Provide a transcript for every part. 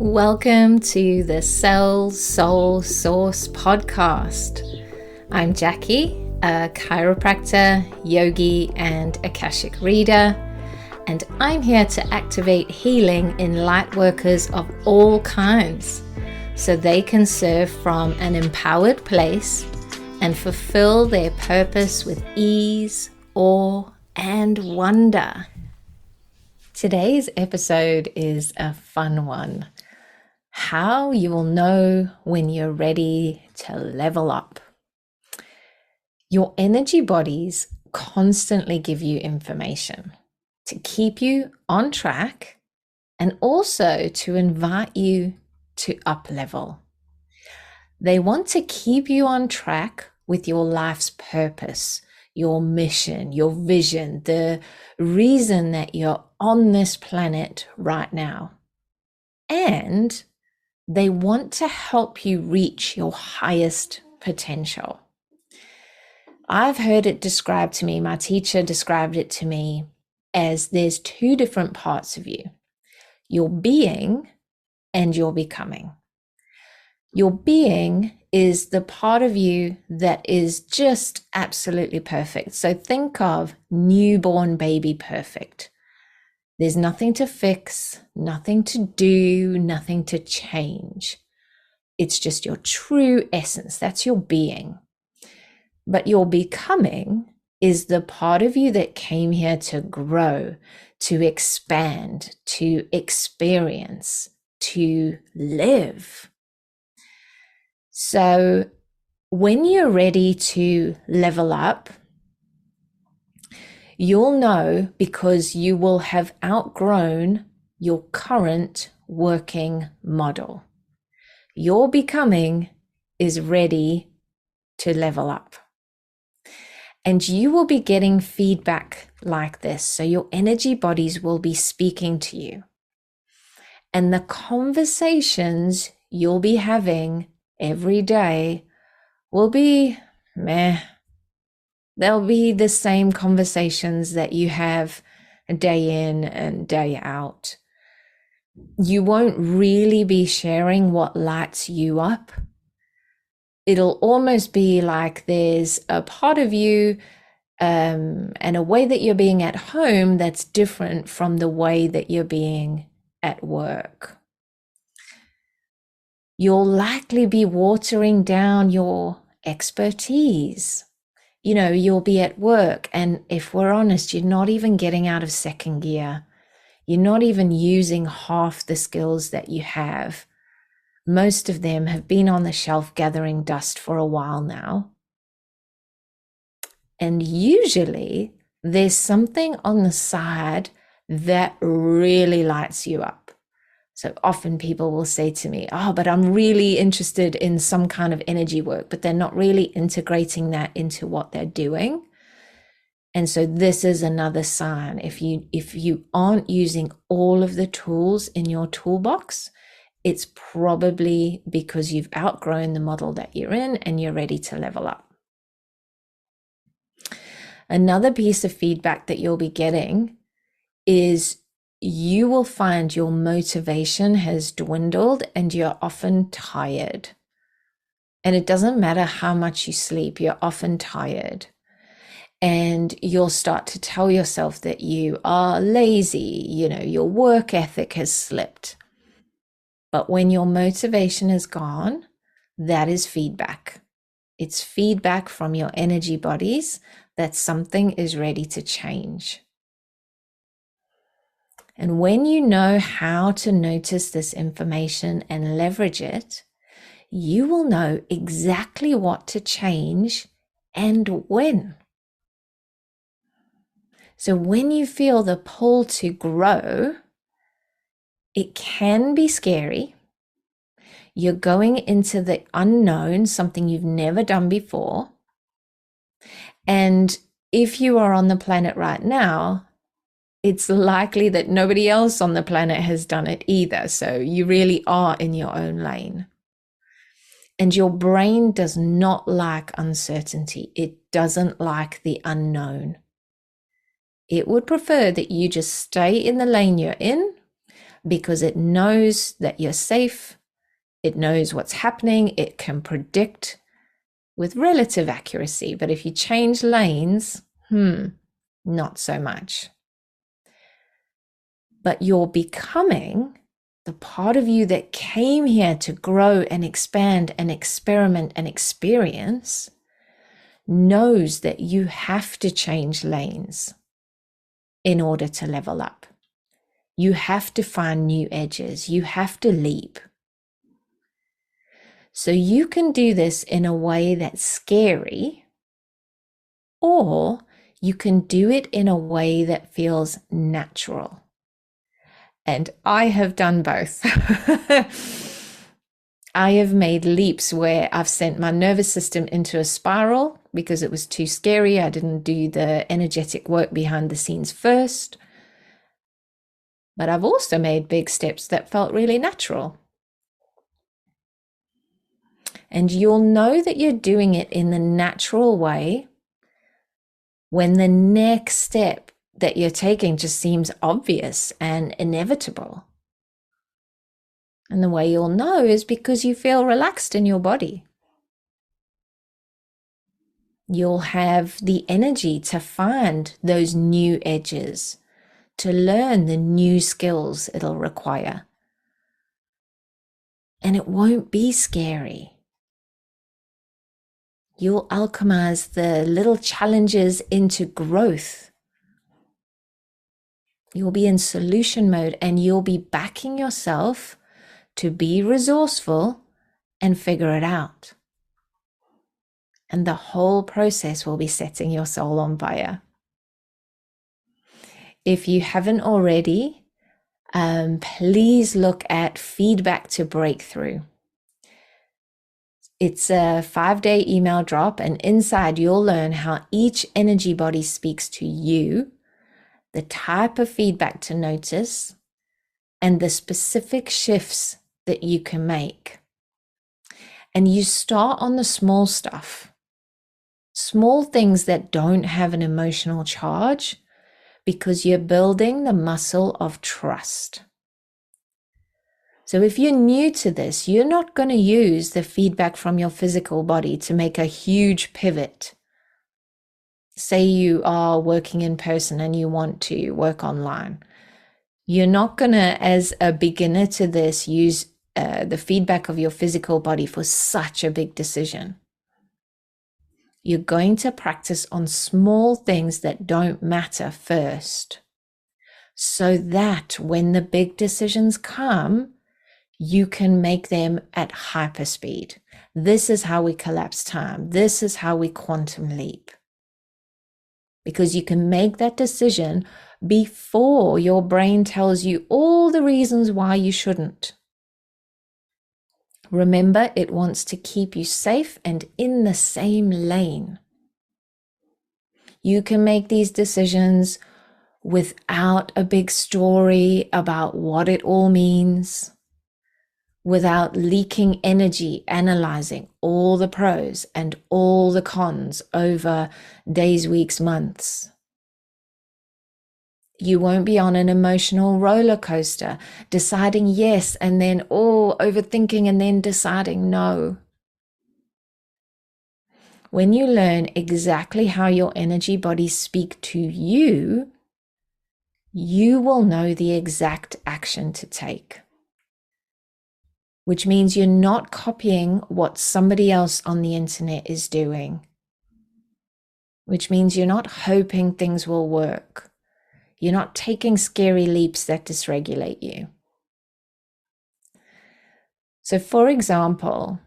Welcome to the Cell Soul Source podcast. I'm Jackie, a chiropractor, yogi, and Akashic reader, and I'm here to activate healing in light workers of all kinds so they can serve from an empowered place and fulfill their purpose with ease, awe, and wonder. Today's episode is a fun one. How you will know when you're ready to level up. Your energy bodies constantly give you information to keep you on track and also to invite you to up level. They want to keep you on track with your life's purpose, your mission, your vision, the reason that you're on this planet right now. And they want to help you reach your highest potential. I've heard it described to me, my teacher described it to me as there's two different parts of you, your being and your becoming. Your being is the part of you that is just absolutely perfect. So think of newborn baby perfect. There's nothing to fix, nothing to do, nothing to change. It's just your true essence. That's your being. But your becoming is the part of you that came here to grow, to expand, to experience, to live. So when you're ready to level up, you'll know because you will have outgrown your current working model. Your becoming is ready to level up. And you will be getting feedback like this. So your energy bodies will be speaking to you. And the conversations you'll be having every day will be meh. They'll be the same conversations that you have day in and day out. You won't really be sharing what lights you up. It'll almost be like there's a part of you and a way that you're being at home that's different from the way that you're being at work. You'll likely be watering down your expertise. You know, you'll be at work, and if we're honest, you're not even getting out of second gear. You're not even using half the skills that you have. Most of them have been on the shelf gathering dust for a while now. And usually there's something on the side that really lights you up. So often people will say to me, oh, but I'm really interested in some kind of energy work, but they're not really integrating that into what they're doing. And so this is another sign. If you aren't using all of the tools in your toolbox, it's probably because you've outgrown the model that you're in and you're ready to level up. Another piece of feedback that you'll be getting is you will find your motivation has dwindled and you're often tired. And it doesn't matter how much you sleep, you're often tired. And you'll start to tell yourself that you are lazy, your work ethic has slipped. But when your motivation is gone, that is feedback. It's feedback from your energy bodies that something is ready to change. And when you know how to notice this information and leverage it, you will know exactly what to change and when. So when you feel the pull to grow, it can be scary. You're going into the unknown, something you've never done before. And if you are on the planet right now, it's likely that nobody else on the planet has done it either. So you really are in your own lane. And your brain does not like uncertainty. It doesn't like the unknown. It would prefer that you just stay in the lane you're in, because it knows that you're safe. It knows what's happening. It can predict with relative accuracy. But if you change lanes, not so much. But you're becoming the part of you that came here to grow and expand and experiment and experience knows that you have to change lanes in order to level up. You have to find new edges. You have to leap. So you can do this in a way that's scary, or you can do it in a way that feels natural. And I have done both. I have made leaps where I've sent my nervous system into a spiral because it was too scary. I didn't do the energetic work behind the scenes first. But I've also made big steps that felt really natural. And you'll know that you're doing it in the natural way when the next step that you're taking just seems obvious and inevitable. And the way you'll know is because you feel relaxed in your body. You'll have the energy to find those new edges, to learn the new skills it'll require. And it won't be scary. You'll alchemize the little challenges into growth. You'll be in solution mode and you'll be backing yourself to be resourceful and figure it out. And the whole process will be setting your soul on fire. If you haven't already, please look at Feedback to Breakthrough. It's a 5-day email drop, and inside you'll learn how each energy body speaks to you, the type of feedback to notice, and the specific shifts that you can make. And you start on the small stuff, small things that don't have an emotional charge, because you're building the muscle of trust. So if you're new to this, you're not going to use the feedback from your physical body to make a huge pivot. Say you are working in person and you want to work online. You're not going to, as a beginner to this, use the feedback of your physical body for such a big decision. You're going to practice on small things that don't matter first, so that when the big decisions come, you can make them at hyperspeed. This is how we collapse time. This is how we quantum leap. Because you can make that decision before your brain tells you all the reasons why you shouldn't. Remember, it wants to keep you safe and in the same lane. You can make these decisions without a big story about what it all means, without leaking energy analyzing all the pros and all the cons over days, weeks, months. You won't be on an emotional roller coaster, deciding yes and then overthinking and then deciding no. When you learn exactly how your energy bodies speak to you, you will know the exact action to take. Which means you're not copying what somebody else on the internet is doing. Which means you're not hoping things will work. You're not taking scary leaps that dysregulate you. So, for example,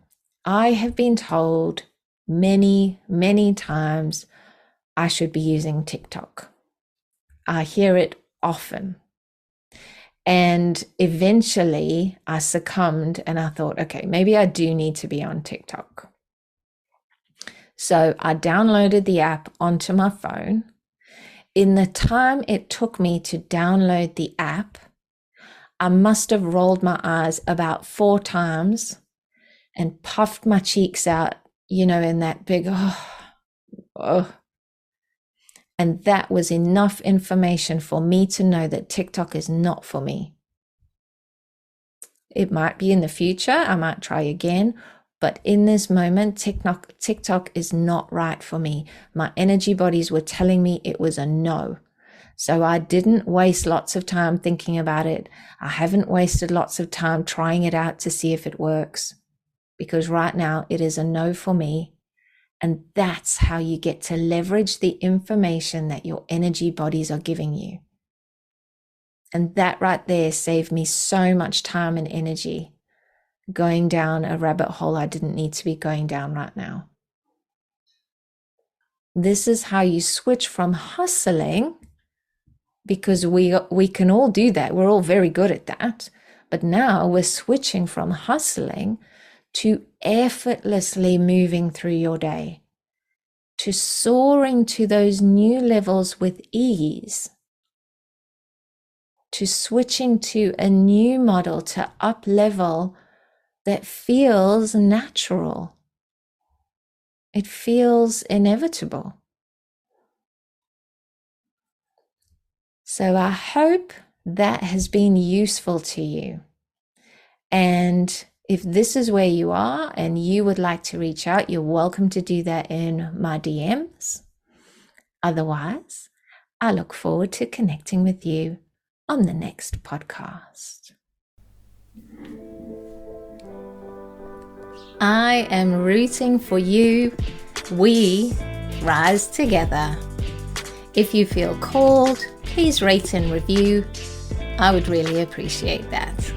I have been told many, many times I should be using TikTok. I hear it often. And eventually I succumbed and I thought, okay, maybe I do need to be on TikTok. So I downloaded the app onto my phone. In the time it took me to download the app, I must have rolled my eyes about 4 times and puffed my cheeks out, in that big, And that was enough information for me to know that TikTok is not for me. It might be in the future, I might try again, but in this moment, TikTok is not right for me. My energy bodies were telling me it was a no. So I didn't waste lots of time thinking about it. I haven't wasted lots of time trying it out to see if it works, because right now it is a no for me. And that's how you get to leverage the information that your energy bodies are giving you. And that right there saved me so much time and energy going down a rabbit hole I didn't need to be going down right now. This is how you switch from hustling, because we can all do that. We're all very good at that. But now we're switching from hustling to effortlessly moving through your day, to soaring to those new levels with ease, to switching to a new model to up level that feels natural. It feels inevitable. So I hope that has been useful to you. And if this is where you are and you would like to reach out, you're welcome to do that in my DMs. Otherwise, I look forward to connecting with you on the next podcast. I am rooting for you. We rise together. If you feel called, please rate and review. I would really appreciate that.